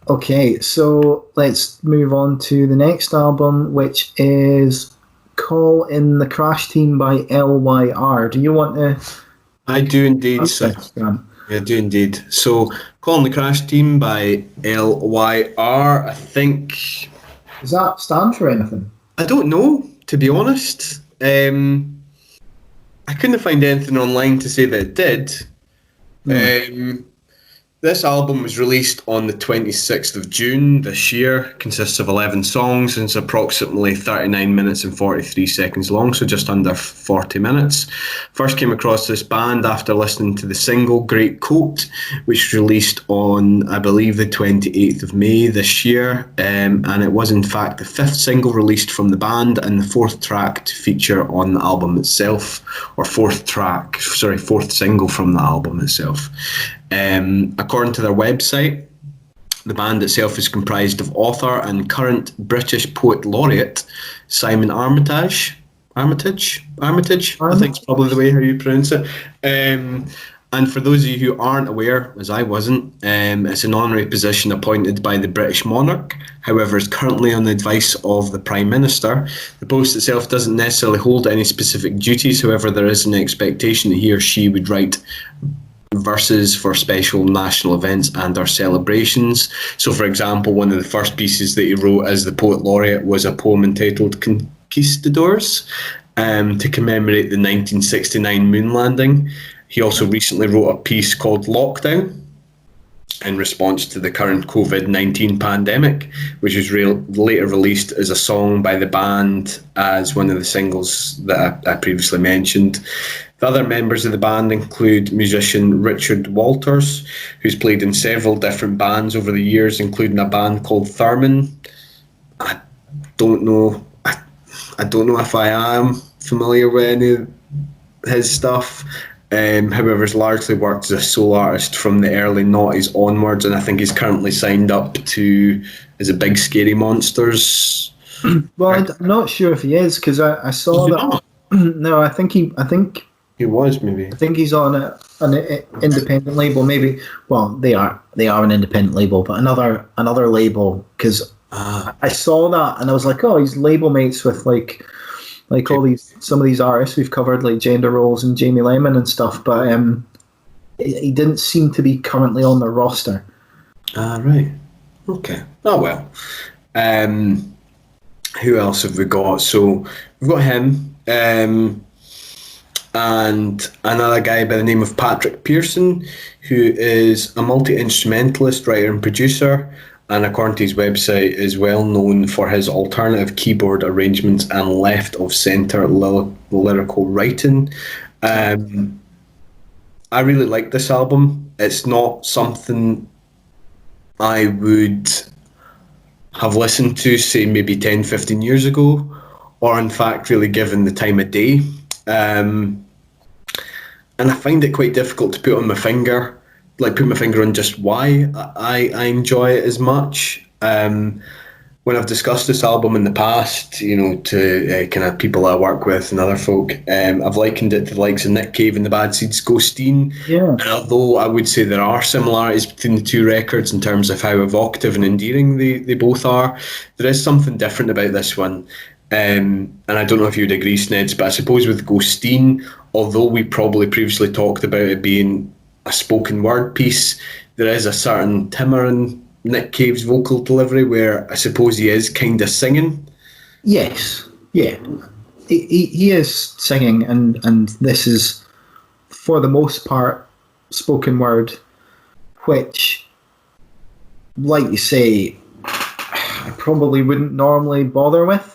Okay, so let's move on to the next album, which is Call in the Crash Team by LYR. Do you want to I do indeed, discuss sir. this, Graham? I do indeed. So, Calling the Crash Team by LYR, I think. Does that stand for anything? I don't know, to be honest. I couldn't find anything online to say that it did. Hmm. This album was released on the 26th of June this year, consists of 11 songs and it's approximately 39 minutes and 43 seconds long, so just under 40 minutes. First came across this band after listening to the single Great Coat, which was released on, I believe, the 28th of May this year, and it was in fact the fifth single released from the band and the fourth track to feature on the album itself, or fourth single from the album itself. According to their website, the band itself is comprised of author and current British poet laureate Simon Armitage. Armitage, I think is probably the way how you pronounce it. And for those of you who aren't aware, as I wasn't, it's an honorary position appointed by the British monarch. However, it's currently on the advice of the Prime Minister. The post itself doesn't necessarily hold any specific duties. However, there is an expectation that he or she would write verses for special national events and or celebrations. So, for example, one of the first pieces that he wrote as the poet laureate was a poem entitled Conquistadors, to commemorate the 1969 moon landing. He also recently wrote a piece called Lockdown in response to the current COVID-19 pandemic, which was later released as a song by the band as one of the singles that I previously mentioned. The other members of the band include musician Richard Walters, who's played in several different bands over the years, including a band called Thurman. I don't know if I am familiar with any of his stuff. However, he's largely worked as a solo artist from the early noughties onwards, and I think he's currently signed up to Big Scary Monsters. Well, I'm not sure if he is because I saw that. No, I think he was maybe. I think he's on an independent label. Maybe. Well, they are an independent label, but another label because I saw that and I was like, oh, he's label mates with like some of these artists we've covered, like Gender Roles and Jamie Lemon and stuff, but he didn't seem to be currently on the roster. Right. Okay. Oh well. Who else have we got? So we've got him, and another guy by the name of Patrick Pearson, who is a multi-instrumentalist, writer and producer, and according to his website is well known for his alternative keyboard arrangements and left of centre lyrical writing. I really like this album. It's not something I would have listened to, say, maybe 10, 15 years ago, or in fact really given the time of day. And I find it quite difficult to put my finger on just why I enjoy it as much. When I've discussed this album in the past, to kind of people I work with and other folk, I've likened it to the likes of Nick Cave and the Bad Seeds' Ghosteen. Yeah. And although I would say there are similarities between the two records in terms of how evocative and endearing they both are, there is something different about this one. And I don't know if you'd agree, Snedds, but I suppose with Ghosteen, although we probably previously talked about it being a spoken word piece, there is a certain timbre in Nick Cave's vocal delivery where I suppose he is kind of singing. Yes, yeah, he is singing, and this is for the most part spoken word, which, like you say, I probably wouldn't normally bother with.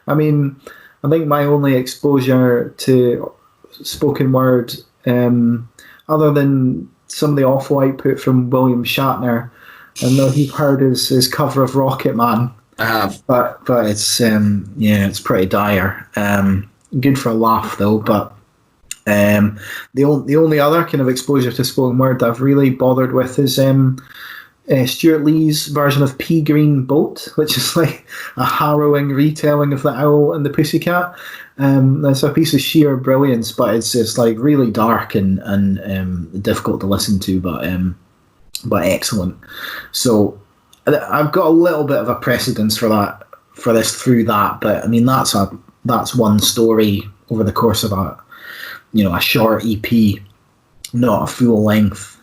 I mean, I think my only exposure to spoken word, other than some of the awful output from William Shatner, I know you've heard his cover of Rocket Man. I have, but it's it's pretty dire. Good for a laugh though. But the only other kind of exposure to spoken word that I've really bothered with is Stuart Lee's version of Pea Green Boat, which is like a harrowing retelling of The Owl and the Pussycat. It's a piece of sheer brilliance, but it's just like really dark and difficult to listen to, but excellent. So I've got a little bit of a precedence for this through that, but I mean that's one story over the course of a short EP, not a full length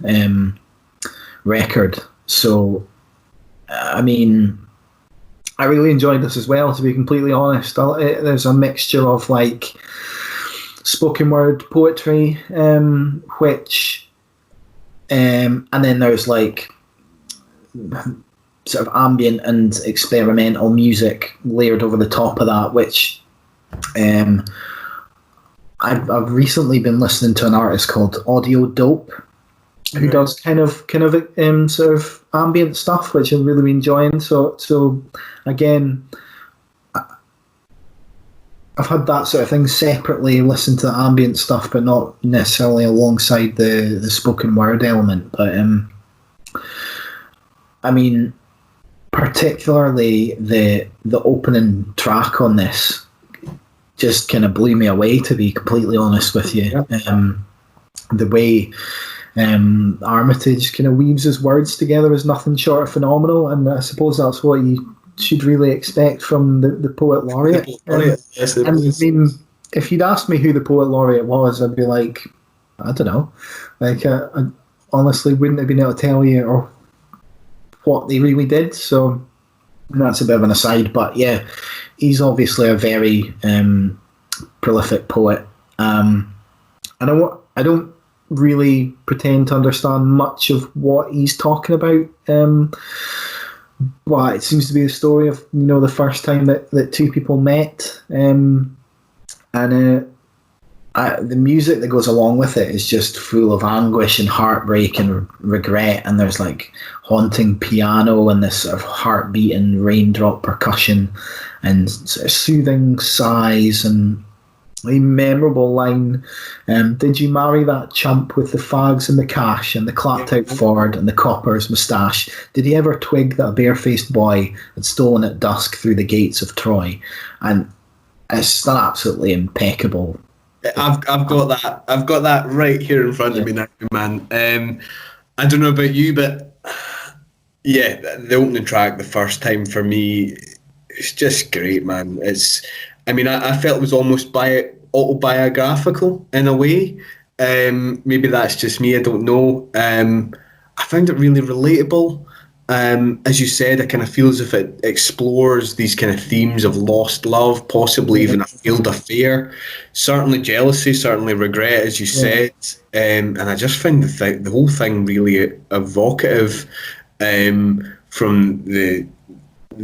record. So I mean, I really enjoyed this as well, to be completely honest. There's a mixture of like spoken word poetry, which and then there's like sort of ambient and experimental music layered over the top of that, which I've recently been listening to an artist called Audio Dope, who does kind of sort of ambient stuff, which I'm really enjoying. So again, I've had that sort of thing separately, listen to the ambient stuff, but not necessarily alongside the spoken word element. But I mean, particularly the opening track on this just kind of blew me away, to be completely honest with you. Yeah. The way Armitage kind of weaves his words together is nothing short of phenomenal, and I suppose that's what you should really expect from the poet laureate. Yes, and I mean, if you'd asked me who the poet laureate was, I'd be like, I don't know. Like, I honestly wouldn't have been able to tell you or what they really did. So that's a bit of an aside, but yeah, he's obviously a very prolific poet, and I don't really pretend to understand much of what he's talking about. But it seems to be the story of the first time that two people met, and the music that goes along with it is just full of anguish and heartbreak and regret. And there's like haunting piano and this sort of heartbeating raindrop percussion and sort of soothing sighs and a memorable line. Did you marry that chump with the fags and the cash and the clapped out Ford and the copper's moustache? Did he ever twig that a barefaced boy had stolen at dusk through the gates of Troy? And it's absolutely impeccable. I've got that right here in front of me now, man. I don't know about you, but yeah, the opening track the first time for me, it's just great, man. I felt it was almost autobiographical in a way. Maybe that's just me, I don't know. I found it really relatable. As you said, it kind of feels as if it explores these kind of themes of lost love, possibly even a failed affair, certainly jealousy, certainly regret, as you said. And I just found the whole thing really evocative, from the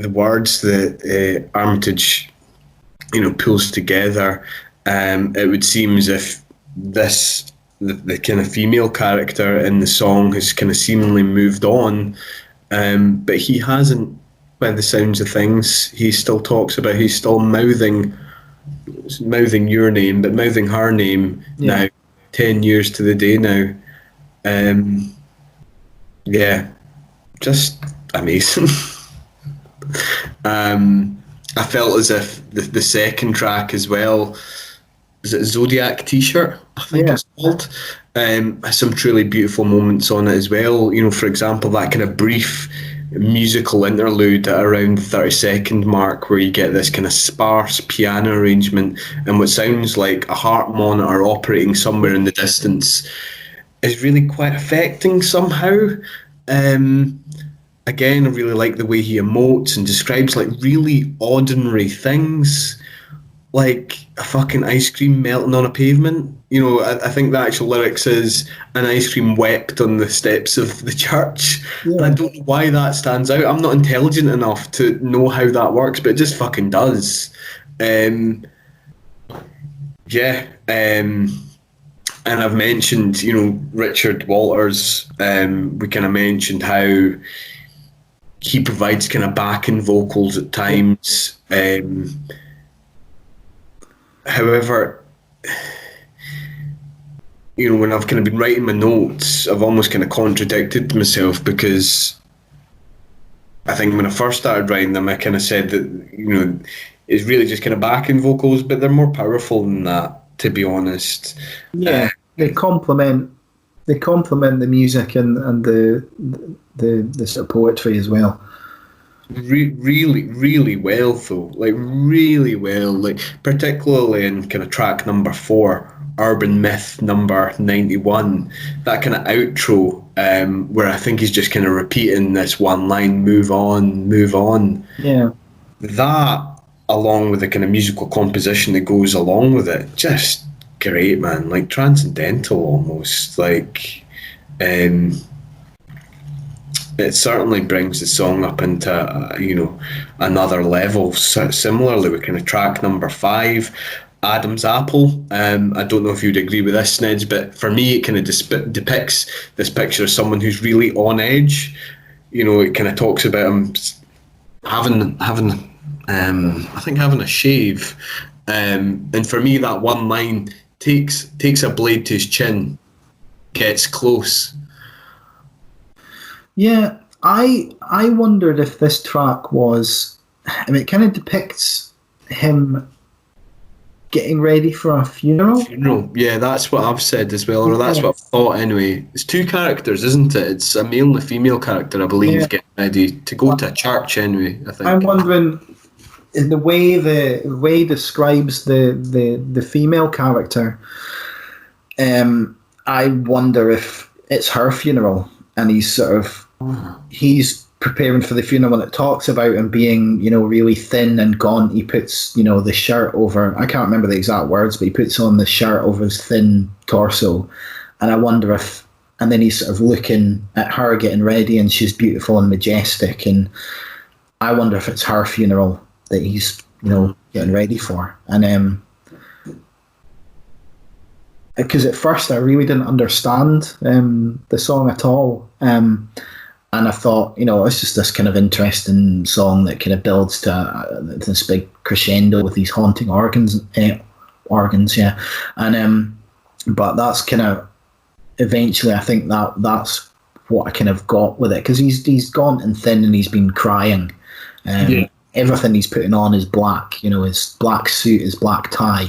words that Armitage pulls together. It would seem as if the kind of female character in the song has kind of seemingly moved on, but he hasn't, by the sounds of things. He still talks about, he's still mouthing your name, but mouthing her name now, 10 years to the day now. Just amazing. I felt as if the second track as well, is it Zodiac T-shirt, I think it's called, has some truly beautiful moments on it as well. For example, that kind of brief musical interlude at around the 30-second mark where you get this kind of sparse piano arrangement and what sounds like a heart monitor operating somewhere in the distance is really quite affecting somehow. Again, I really like the way he emotes and describes like really ordinary things, like a fucking ice cream melting on a pavement. I think the actual lyrics is an ice cream wept on the steps of the church. And I don't know why that stands out. I'm not intelligent enough to know how that works, but it just fucking does. And I've mentioned, Richard Walters. We kind of mentioned how he provides kind of backing vocals at times. However, when I've kind of been writing my notes, I've almost kind of contradicted myself, because I think when I first started writing them, I kind of said that, it's really just kind of backing vocals, but they're more powerful than that, to be honest. Yeah, they complement the music and the sort of poetry as well. really well though, like really well, like particularly in kind of track number 4, Urban Myth number 91, that kind of outro, where I think he's just kind of repeating this one line, move on, move on. Yeah. That, along with the kind of musical composition that goes along with it, just great, man. Like transcendental almost. Like, it certainly brings the song up into another level. So similarly, with kind of track number 5, Adam's Apple. I don't know if you'd agree with this, Snedds, but for me, it kind of depicts this picture of someone who's really on edge. You know, it kind of talks about him having I think having a shave, and for me, that one line takes a blade to his chin, gets close. Yeah, I wondered if this track was. I mean, it kind of depicts him getting ready for a funeral. Yeah, that's what I've said as well, or that's what I've thought anyway. It's 2 characters, isn't it? It's a male and a female character, I believe, getting ready to go to a church anyway, I think. I'm wondering, in the way he describes the female character, I wonder if it's her funeral and he's preparing for the funeral, and it talks about him being, really thin and gaunt. He puts, the shirt over, I can't remember the exact words, but he puts on the shirt over his thin torso. And I wonder if, and then he's sort of looking at her getting ready, and she's beautiful and majestic. And I wonder if it's her funeral that he's, getting ready for. And because at first I really didn't understand the song at all. And I thought, it's just this kind of interesting song that kind of builds to this big crescendo with these haunting organs, yeah. And but that's kind of eventually, I think that's what I kind of got with it, because he's gaunt and thin and he's been crying. Everything he's putting on is black, his black suit, his black tie.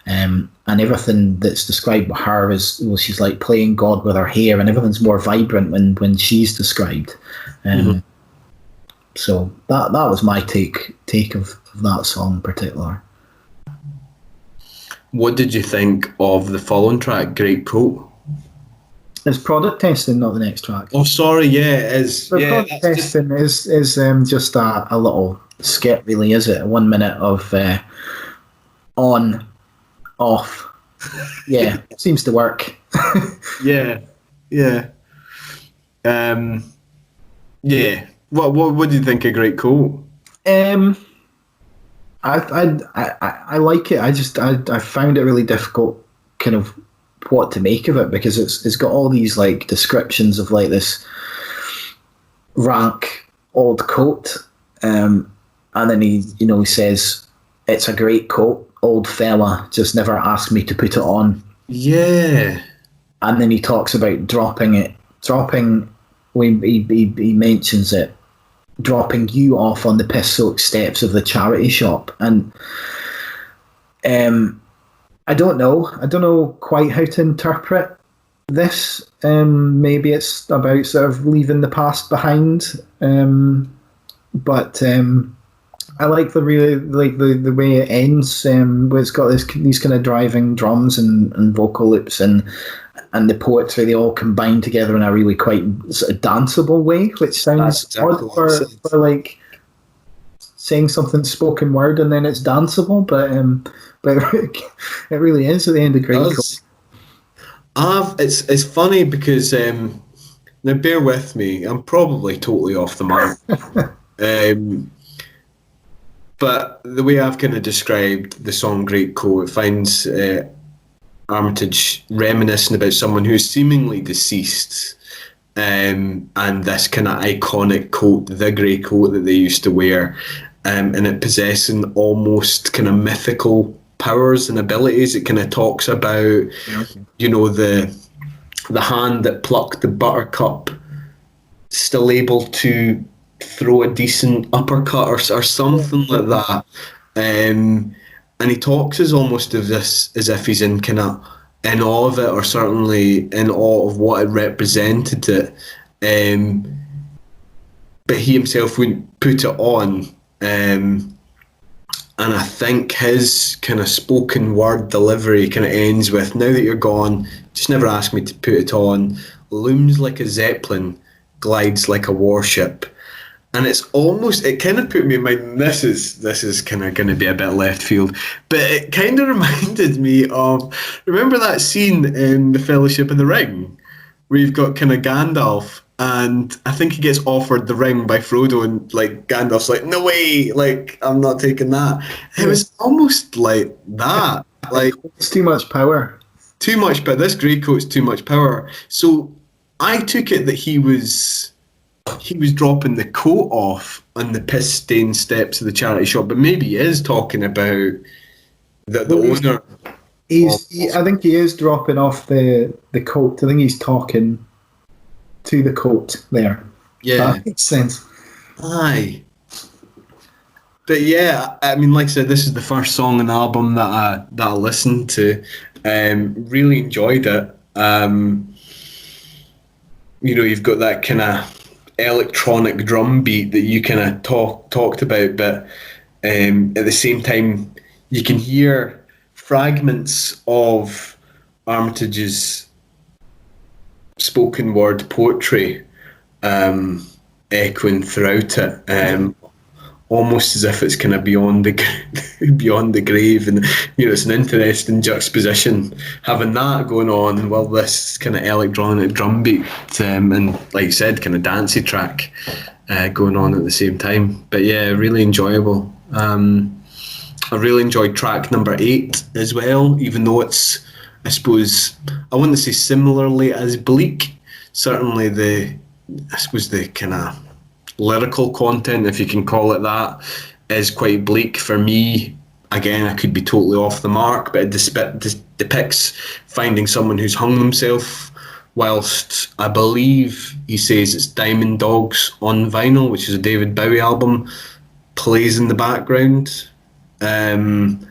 And everything that's described with her is, well, she's like playing God with her hair, and everything's more vibrant when she's described. So that was my take of that song in particular. What did you think of the following track, Great Coat? It's product testing, not the next track. Oh, sorry, yeah, it is. The product testing is just a little skit, really, is it? 1 minute of on, off. Yeah, seems to work. Yeah. What do you think of Great Coat? I like it. I found it really difficult, kind of what to make of it, because it's got all these like descriptions of like this rank old coat, and then he says it's a great coat, old fella, just never asked me to put it on. Yeah. And then he talks about dropping when he mentions it, dropping you off on the piss-soaked steps of the charity shop. And I don't know quite how to interpret this. Maybe it's about sort of leaving the past behind, but I like the way it ends, where it's got these kind of driving drums and vocal loops, and the poetry, they all combine together in a really quite sort of danceable way, which sounds odd for like saying something spoken word and then it's danceable, but it really is at the end of Great Coat. It's funny because now bear with me, I'm probably totally off the mark. But the way I've kind of described the song Great Coat, it finds Armitage reminiscing about someone who's seemingly deceased, and this kind of iconic coat, the grey coat that they used to wear, and it possessing almost kind of mythical powers and abilities. It kind of talks about, the hand that plucked the buttercup still able to throw a decent uppercut or something like that, and he talks as almost of this as if he's in kind of in awe of it, or certainly in awe of what it represented. but he himself wouldn't put it on. And I think his kind of spoken word delivery kind of ends with, "Now that you're gone, just never ask me to put it on. Looms like a zeppelin, glides like a warship." And it's almost, it kind of put me in mind, this is kind of going to be a bit left field, but it kind of reminded me of, remember that scene in The Fellowship of the Ring, where you've got kind of Gandalf, and I think he gets offered the ring by Frodo, and like Gandalf's like, "No way, like I'm not taking that." It was almost like that, like It's too much power. too much, but this greycoat's too much power. So I took it that he was dropping the coat off on the piss-stained steps of the charity shop, but maybe he is talking about the owner. I think he is dropping off the coat. I think he's talking to the coat there. Yeah, that makes sense. Aye. But yeah, I mean, like I said, this is the first song on the album that I listened to. Really enjoyed it. You've got that kind of electronic drum beat that you kind of talked about, but at the same time, you can hear fragments of Armitage's spoken word poetry echoing throughout it, almost as if it's kind of beyond the grave, and it's an interesting juxtaposition having that going on while this kind of electronic drum beat and, like you said, kind of dancey track going on at the same time. But yeah, really enjoyable. I really enjoyed track number 8 as well, even though it's, I suppose, I wouldn't say similarly as bleak. Certainly the kind of lyrical content, if you can call it that, is quite bleak for me. Again, I could be totally off the mark, but it depicts finding someone who's hung themselves, whilst I believe he says it's Diamond Dogs on Vinyl, which is a David Bowie album, plays in the background. And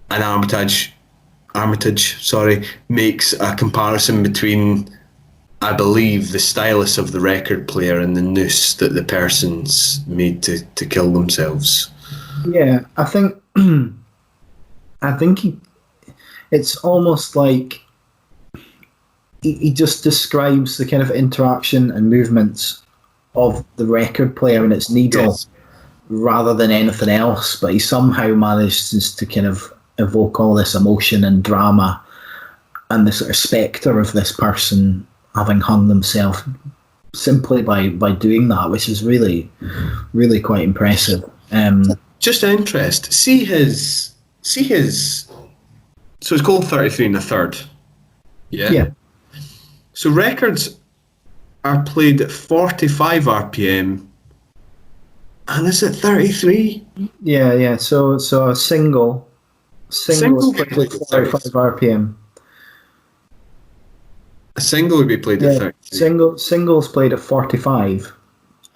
Armitage, makes a comparison between, I believe, the stylus of the record player and the noose that the person's made to kill themselves. Yeah, I think it's almost like he just describes the kind of interaction and movements of the record player and its needle, yes, rather than anything else. But he somehow manages to kind of evoke all this emotion and drama and the sort of spectre of this person having hung themselves simply by doing that, which is really, really quite impressive. Just interest. See his. So it's called 33 and a third. Yeah. Yeah. So records are played at 45 RPM, and is it 33? Yeah. So a single is played at 45 RPM. A single would be played at 33. Singles played at 45,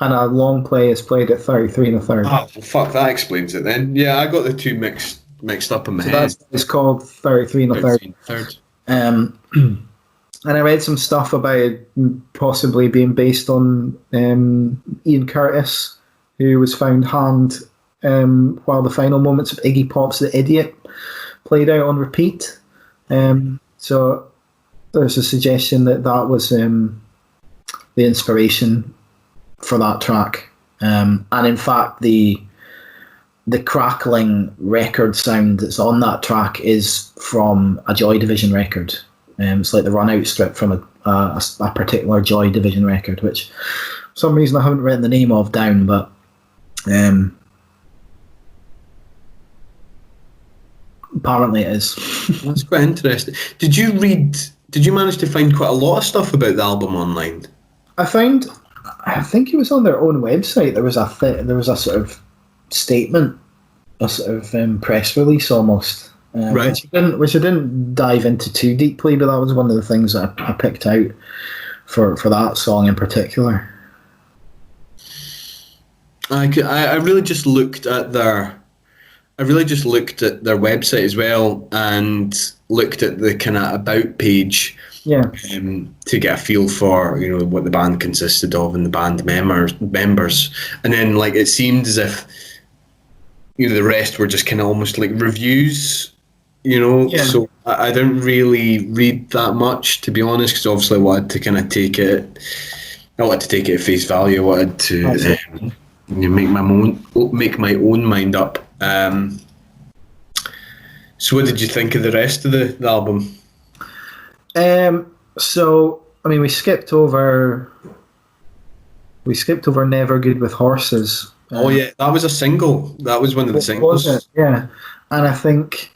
and a long play is played at 33 and a third. Oh, well, fuck, that explains it then. Yeah, I got the two mixed up in my head. That's it's called 33 and a third. And I read some stuff about it possibly being based on Ian Curtis, who was found hanged while the final moments of Iggy Pop's The Idiot played out on repeat. So there's a suggestion that was the inspiration for that track. And in fact, the crackling record sound that's on that track is from a Joy Division record. It's like the run-out strip from a particular Joy Division record, which for some reason I haven't written the name of down, but apparently it is. That's quite interesting. Did you manage to find quite a lot of stuff about the album online? I think it was on their own website. There was a sort of statement, a sort of press release almost. Right. Which I didn't dive into too deeply, but that was one of the things that I picked out for that song in particular. I really just looked at their website as well, and looked at the kind of about page, Yeah. To get a feel for what the band consisted of and the band members, and then like it seemed as if the rest were just kind of almost like reviews. Yeah. So I didn't really read that much, to be honest, because obviously I wanted to kind of take it. I wanted to take it at face value. I wanted to make my own mind up. So what did you think of the rest of the album? So I mean, we skipped over Never Good with Horses. Oh yeah, that was a single. That was one of the singles. Was it? Yeah, and I think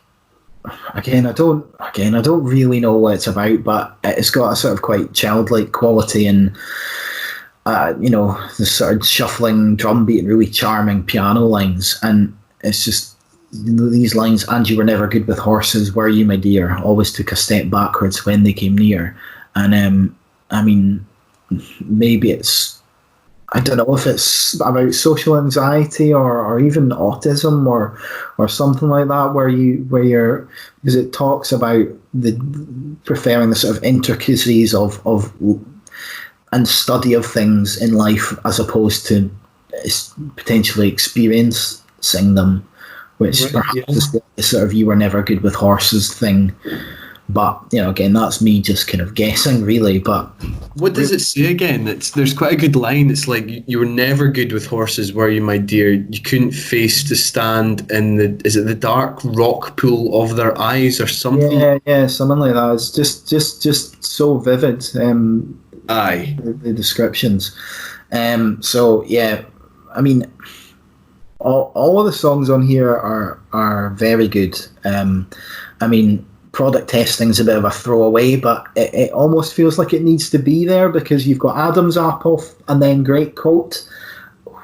again, I don't really know what it's about, but it's got a sort of quite childlike quality, and the sort of shuffling drum beat and really charming piano lines, and it's just these lines. And you were never good with horses, were you, my dear? Always took a step backwards when they came near. And I mean, maybe I don't know if it's about social anxiety or even autism or something like that, where you're, because it talks about preferring the sort of intricacies of and study of things in life as opposed to potentially experiencing them, which perhaps is the sort of you were never good with horses thing. But again, that's me just kind of guessing, really. But what does it say again? There's quite a good line. It's like, you were never good with horses, were you, my dear? You couldn't face to stand in the dark rock pool of their eyes, or something? Yeah, something like that. It's just so vivid. Aye, the descriptions. So yeah, I mean, all of the songs on here are very good. I mean, Product Testing's a bit of a throwaway, but it almost feels like it needs to be there, because you've got Adam's Apple and then Great Coat,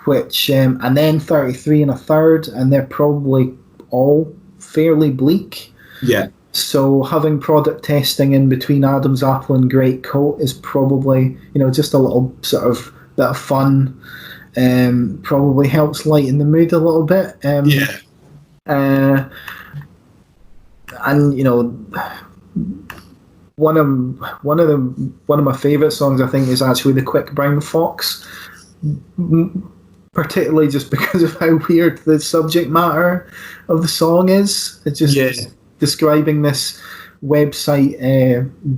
which and then 33 and a Third, and they're probably all fairly bleak. Yeah. So having Product Testing in between Adam's Apple and Great Coat is probably, just a little sort of bit of fun. Probably helps lighten the mood a little bit. Yeah. And one of my favourite songs, I think, is actually The Quick Brown Fox, particularly just because of how weird the subject matter of the song is. It's just describing this website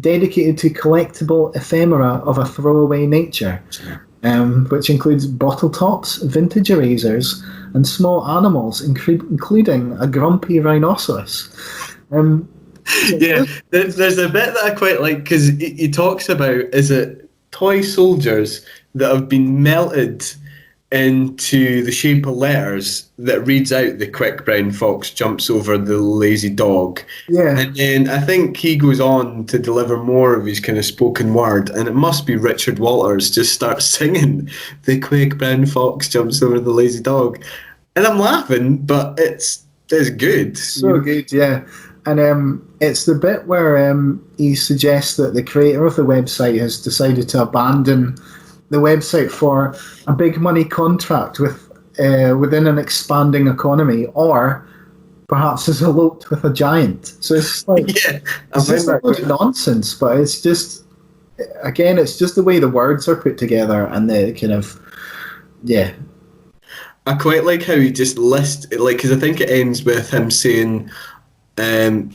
dedicated to collectible ephemera of a throwaway nature, which includes bottle tops, vintage erasers, and small animals, including a grumpy rhinoceros. There's a bit that I quite like, because he talks about, is it toy soldiers that have been melted into the shape of letters that reads out "The quick brown fox jumps over the lazy dog." Yeah. And then I think he goes on to deliver more of his kind of spoken word, and it must be Richard Walters just starts singing "The quick brown fox jumps over the lazy dog," and I'm laughing, but it's good. So good, yeah. And it's the bit where he suggests that the creator of the website has decided to abandon the website for a big money contract within an expanding economy, or perhaps has eloped with a giant. So it's like, it's just a load of nonsense, but it's just, again, it's just the way the words are put together and the kind of, yeah. I quite like how he just lists, like, because I think it ends with him saying,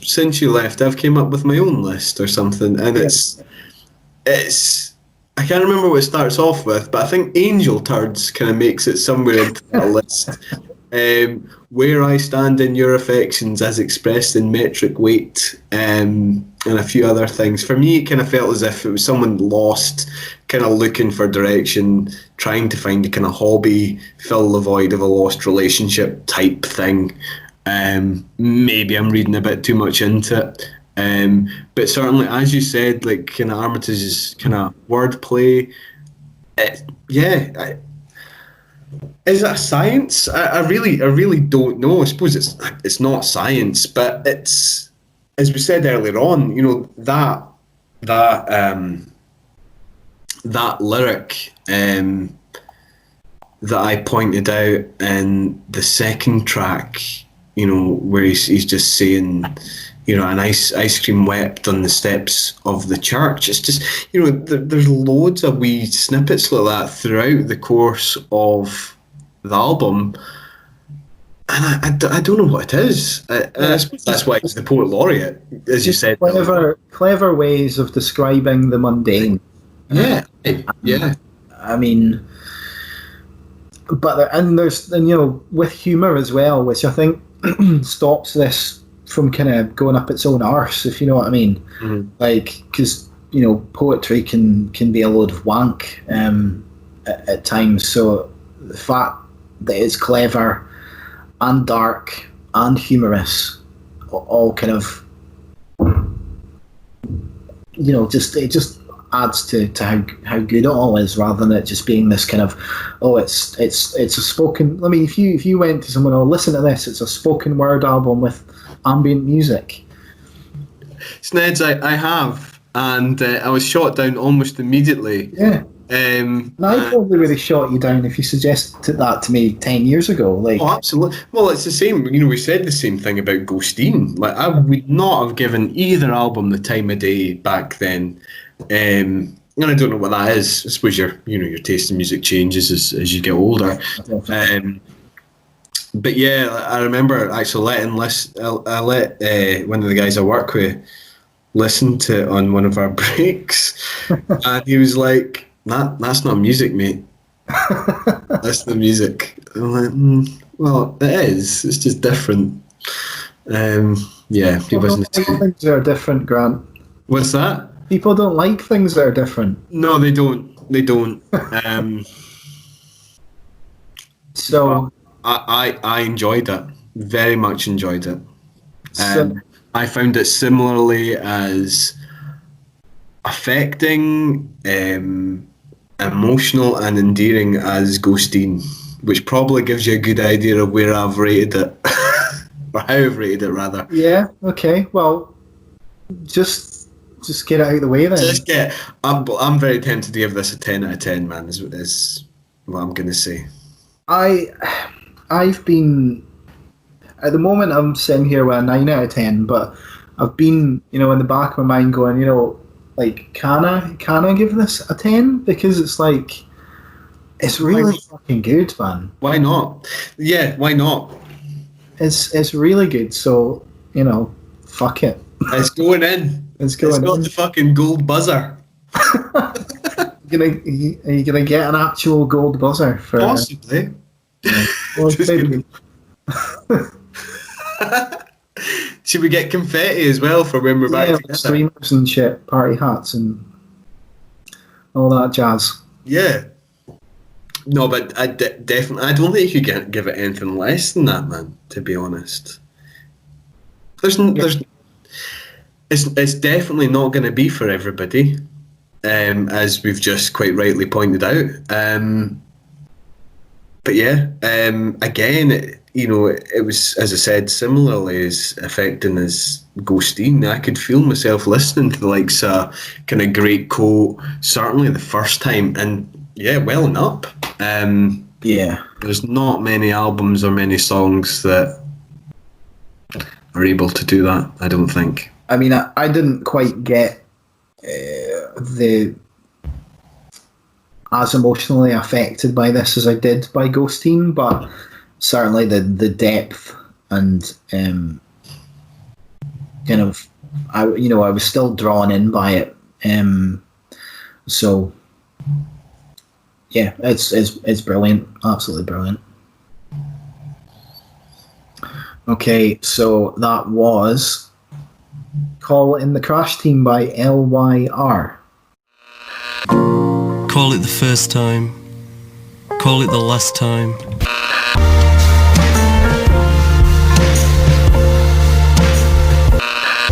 since you left, I've came up with my own list or something, and it's I can't remember what it starts off with, but I think Angel Turds kind of makes it somewhere into that list. Where I stand in your affections as expressed in metric weight, and a few other things. For me, it kind of felt as if it was someone lost, kind of looking for direction, trying to find a kind of hobby, fill the void of a lost relationship type thing. Maybe I'm reading a bit too much into it. But certainly, as you said, like kind of Armitage's kind of wordplay, is it a science? I really don't know. I suppose it's not science, but it's, as we said earlier on, that lyric that I pointed out in the second track, where he's just saying, an ice cream wept on the steps of the church. It's just, there's loads of wee snippets like that throughout the course of the album. And I don't know what it is. I suppose that's why it's the poet laureate, as you said. Clever ways of describing the mundane. Yeah. I mean, but there's with humour as well, which I think stops this from kind of going up its own arse, if you know what I mean. Mm-hmm. Like, because poetry can be a load of wank at times. So the fact that it's clever and dark and humorous, all kind of, it just adds to how good it all is, rather than it just being this kind of, it's a spoken. I mean, if you went to someone, listen to this, it's a spoken word album with ambient music. Snedds, I have, and I was shot down almost immediately. Yeah. And I probably would have shot you down if you suggested that to me 10 years ago. Like, oh, absolutely. Well, it's the same. We said the same thing about Ghosteen. Like, I would not have given either album the time of day back then. And I don't know what that is. I suppose your taste in music changes as you get older. But yeah, I remember actually I let one of the guys I work with listen to it on one of our breaks, and he was like, "That's not music, mate. That's the music." I'm like, well, it is. It's just different. He wasn't. Things are different, Grant. What's that? People don't like things that are different. No, they don't. They don't. So I enjoyed it. Very much enjoyed it. So, I found it similarly as affecting, emotional and endearing as Ghosteen, which probably gives you a good idea of where I've rated it. Or how I've rated it, rather. Yeah, okay. Well, just get it out of the way then. I'm very tempted to give this a 10 out of 10, man, is what I'm going to say. I've been, at the moment I'm sitting here with a 9 out of 10, but I've been, in the back of my mind going, like, can I give this a 10? Because it's like, it's really fucking good, man. Why not? Yeah, why not? It's really good, so, fuck it. It's going in. It's got the fucking gold buzzer. Are you gonna get an actual gold buzzer for? Possibly. Maybe. Should we get confetti as well for when we're back together? Streamers and shit, party hats and all that jazz. Yeah. No, but I definitely, I don't think you can give it anything less than that, man. To be honest, It's definitely not going to be for everybody, as we've just quite rightly pointed out. But yeah, again, it was, as I said, similarly as affecting as Ghosteen. I could feel myself listening to the likes of kind of Great Coat, certainly the first time, and yeah, welling up. There's not many albums or many songs that are able to do that, I don't think. I mean, I didn't quite get as emotionally affected by this as I did by Ghosteen, but certainly the depth and I was still drawn in by it. So yeah, it's brilliant, absolutely brilliant. Okay, so that was Call in the Crash Team by LYR. Call it the first time, call it the last time.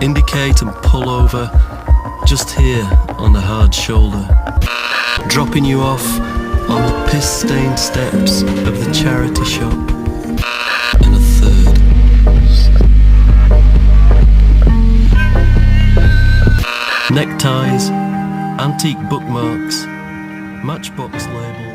Indicate and pull over, just here on the hard shoulder, dropping you off on the piss-stained steps of the charity shop. And a third. Neckties, antique bookmarks, matchbox labels.